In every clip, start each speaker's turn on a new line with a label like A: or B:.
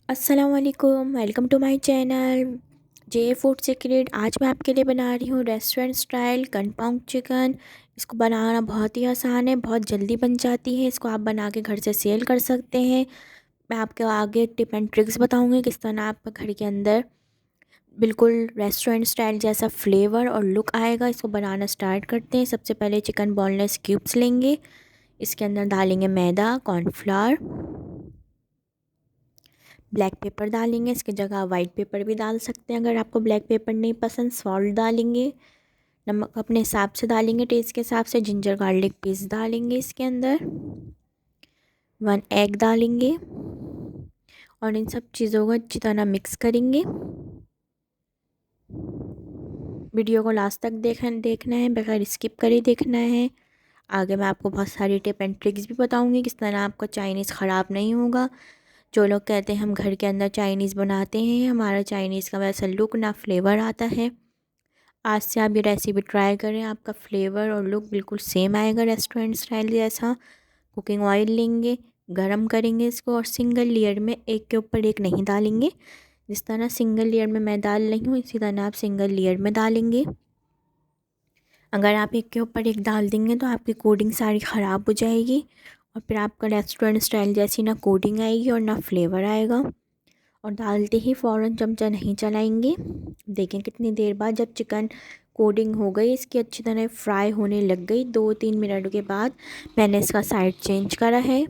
A: अस्सलाम वालेकुम, welcome to my channel J food secret. आज मैं आपके लिए बना रही हूँ रेस्टोरेंट स्टाइल कंपाउंड चिकन। इसको बनाना बहुत ही आसान है, बहुत जल्दी बन जाती है। इसको आप बना के घर से सेल कर सकते हैं। मैं आपको आगे टिप एंड ट्रिक्स बताऊँगी किस तरह आप घर के अंदर बिल्कुल रेस्टोरेंट स्टाइल जैसा फ्लेवर और लुक आएगा। इसको बनाना स्टार्ट करते हैं। सबसे पहले चिकन बोनलेस क्यूब्स लेंगे। इसके अंदर डालेंगे मैदा, कॉर्नफ्लावर, ब्लैक पेपर डालेंगे। इसकी जगह वाइट पेपर भी डाल सकते हैं अगर आपको ब्लैक पेपर नहीं पसंद। सॉल्ट डालेंगे, नमक अपने हिसाब से डालेंगे, टेस्ट के हिसाब से। जिंजर गार्लिक पेस्ट डालेंगे इसके अंदर। 1 एग डालेंगे और इन सब चीज़ों को अच्छी तरह मिक्स करेंगे। वीडियो को लास्ट तक देखना है, बगैर स्किप करे देखना है। आगे मैं आपको बहुत सारी टिप एंड ट्रिक्स भी बताऊंगी किस तरह आपका चाइनीज़ ख़राब नहीं होगा। जो लोग कहते हैं हम घर के अंदर चाइनीज़ बनाते हैं, हमारा चाइनीज़ का वैसा लुक ना फ्लेवर आता है, आज से आप ये रेसिपी ट्राई करें, आपका फ्लेवर और लुक बिल्कुल सेम आएगा रेस्टोरेंट स्टाइल जैसा। कुकिंग ऑयल लेंगे, गरम करेंगे इसको और सिंगल लेयर में एक के ऊपर एक नहीं डालेंगे। जिस तरह सिंगल लेयर में मैं डाल रही हूँ इसी तरह आप सिंगल लेयर में डालेंगे। अगर आप एक के ऊपर एक डाल देंगे तो आपकी कोडिंग सारी ख़राब हो जाएगी और फिर आपका रेस्टोरेंट स्टाइल जैसी ना कोडिंग आएगी और ना फ्लेवर आएगा। और डालते ही फ़ौरन चमचा नहीं चलाएंगे। देखें कितनी देर बाद जब चिकन कोटिंग हो गई, इसकी अच्छी तरह फ्राई होने लग गई, 2-3 मिनट के बाद मैंने इसका साइड चेंज करा है।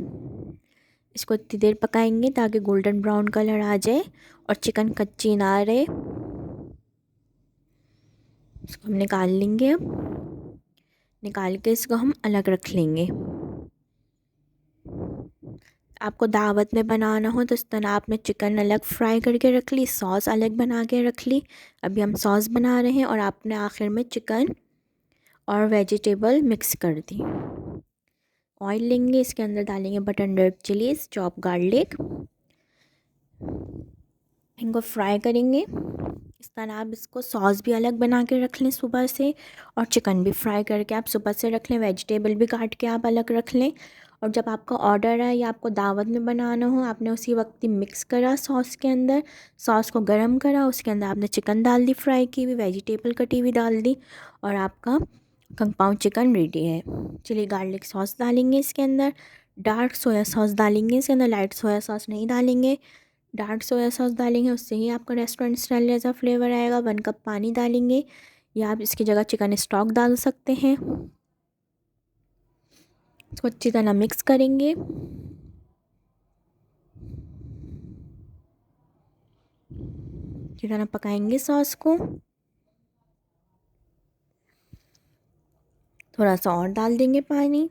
A: इसको इतनी देर पकाएंगे ताकि गोल्डन ब्राउन कलर आ जाए और चिकन कच्ची ना रहे। इसको हम निकाल लेंगे। अब निकाल के इसको हम अलग रख लेंगे। आपको दावत में बनाना हो तो इस तरह आपने चिकन अलग फ्राई करके रख ली, सॉस अलग बना के रख ली। अभी हम सॉस बना रहे हैं और आपने आखिर में चिकन और वेजिटेबल मिक्स कर दी। ऑयल लेंगे, इसके अंदर डालेंगे button red chillies, chop garlic, इनको फ्राई करेंगे। इस तरह आप इसको सॉस भी अलग बना के रख लें सुबह से और चिकन भी फ्राई करके आप सुबह से रख लें। वेजिटेबल भी काट के आप अलग रख लें। और जब आपका ऑर्डर है या आपको दावत में बनाना हो, आपने उसी वक्त ही मिक्स करा सॉस के अंदर, सॉस को गरम करा, उसके अंदर आपने चिकन डाल दी, फ्राई की हुई वेजिटेबल कटी हुई डाल दी और आपका कंपाउंड चिकन रेडी है। चिली गार्लिक सॉस डालेंगे इसके अंदर, डार्क सोया सॉस डालेंगे इसके अंदर, लाइट सोया सॉस नहीं डालेंगे। डार्क सोया सॉस डालेंगे, उससे ही आपका रेस्टोरेंट स्टाइल जैसा फ्लेवर आएगा। 1 कप पानी डालेंगे या आप इसकी जगह चिकन स्टॉक डाल सकते हैं। इसको अच्छी तरह मिक्स करेंगे। अच्छी तरह पकाएंगे सॉस को। थोड़ा सा और डाल देंगे पानी।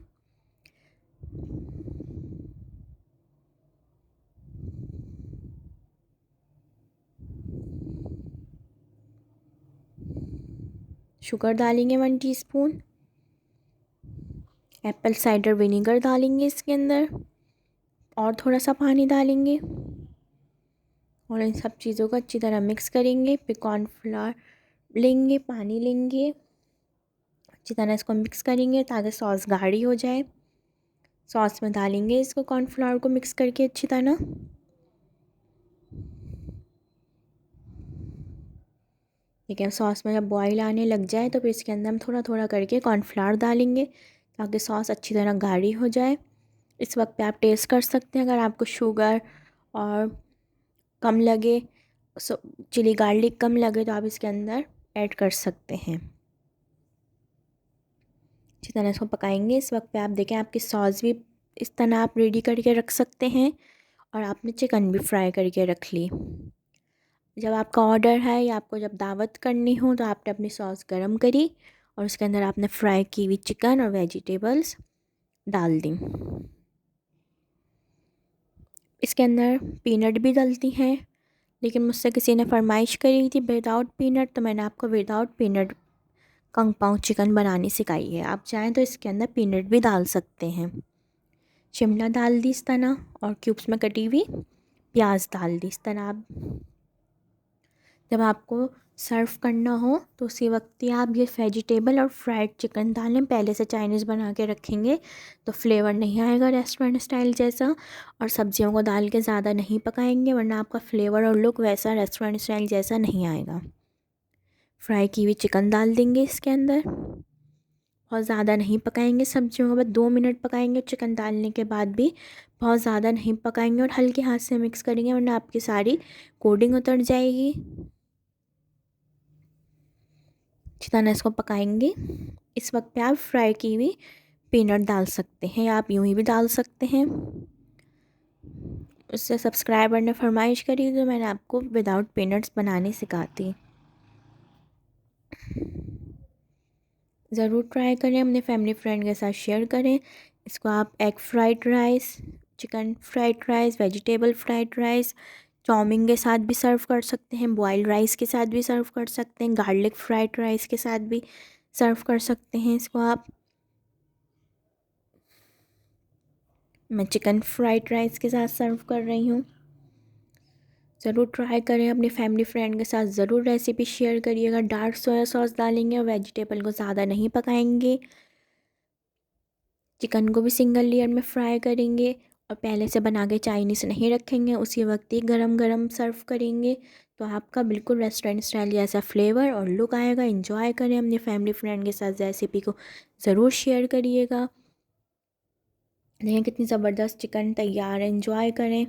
A: शुगर डालेंगे 1 टीस्पून। एप्पल साइडर विनीगर डालेंगे इसके अंदर और थोड़ा सा पानी डालेंगे और इन सब चीज़ों को अच्छी तरह मिक्स करेंगे। फिर कॉर्नफ्लावर लेंगे, पानी लेंगे, अच्छी तरह इसको मिक्स करेंगे ताकि सॉस गाढ़ी हो जाए। सॉस में डालेंगे इसको, कॉर्नफ्लावर को मिक्स करके अच्छी तरह। ठीक है, सॉस में जब बॉईल आने लग जाए तो फिर इसके अंदर हम थोड़ा थोड़ा करके कॉर्नफ्लावर डालेंगे ताकि सॉस अच्छी तरह गाढ़ी हो जाए। इस वक्त पे आप टेस्ट कर सकते हैं, अगर आपको शुगर और कम लगे, चिली गार्लिक कम लगे तो आप इसके अंदर ऐड कर सकते हैं। अच्छी तरह इसको पकाएंगे। इस वक्त पे आप देखें आपकी सॉस भी इस तरह आप रेडी करके रख सकते हैं और आपने चिकन भी फ्राई करके रख ली। जब आपका ऑर्डर है या आपको जब दावत करनी हो तो आपने अपनी सॉस गरम करी और उसके अंदर आपने फ्राई की हुई चिकन और वेजिटेबल्स डाल दी। इसके अंदर पीनट भी डलती हैं, लेकिन मुझसे किसी ने फरमाइश करी थी विदाउट पीनट, तो मैंने आपको विदाउट पीनट कंपाउंड चिकन बनानी सिखाई है। आप चाहें तो इसके अंदर पीनट भी डाल सकते हैं। शिमला डाल दी इस तरह और क्यूब्स में कटी हुई प्याज डाल दी इस तरह। आप जब आपको सर्व करना हो तो उसी वक्त ही आप ये वेजिटेबल और फ्राइड चिकन डालें। पहले से चाइनीज़ बना के रखेंगे तो फ्लेवर नहीं आएगा रेस्टोरेंट स्टाइल जैसा, और सब्जियों को डाल के ज़्यादा नहीं पकाएंगे वरना आपका फ्लेवर और लुक वैसा रेस्टोरेंट स्टाइल जैसा नहीं आएगा। फ्राई की हुई चिकन डाल देंगे इसके अंदर, बहुत ज़्यादा नहीं पकाएंगे सब्जियों को, बस 2 मिनट पकाएंगे। चिकन डालने के बाद भी बहुत ज़्यादा नहीं पकाएंगे और हल्के हाथ से मिक्स करेंगे वरना आपकी सारी कोटिंग उतर जाएगी। अच्छी तरह इसको पकाएंगे। इस वक्त पे आप फ्राई की हुई पीनट डाल सकते हैं या आप यूं ही भी डाल सकते हैं। उससे सब्सक्राइबर ने फरमाइश करी तो मैंने आपको विदाउट पीनट्स बनाने सिखाती। ज़रूर ट्राई करें, अपने फैमिली फ्रेंड के साथ शेयर करें। इसको आप egg fried rice, chicken fried rice, vegetable fried rice, chow mein के साथ भी सर्व कर सकते हैं, बॉइल्ड राइस के साथ भी सर्व कर सकते हैं, गार्लिक फ्राइड राइस के साथ भी सर्व कर सकते हैं इसको आप। मैं चिकन फ्राइड राइस के साथ सर्व कर रही हूँ। ज़रूर ट्राई करें, अपनी फैमिली फ्रेंड के साथ ज़रूर रेसिपी शेयर करिएगा। डार्क सोया सॉस डालेंगे और वेजिटेबल को ज़्यादा नहीं पकाएंगे। चिकन को भी सिंगल लेयर में फ्राई करेंगे और पहले से बना के चाइनीज़ नहीं रखेंगे, उसी वक्त ही गरम गरम सर्व करेंगे तो आपका बिल्कुल रेस्टोरेंट स्टाइल जैसा फ्लेवर और लुक आएगा। एंजॉय करें, अपनी फैमिली फ्रेंड के साथ रेसिपी को ज़रूर शेयर करिएगा। देखिए कितनी ज़बरदस्त चिकन तैयार है, एंजॉय करें।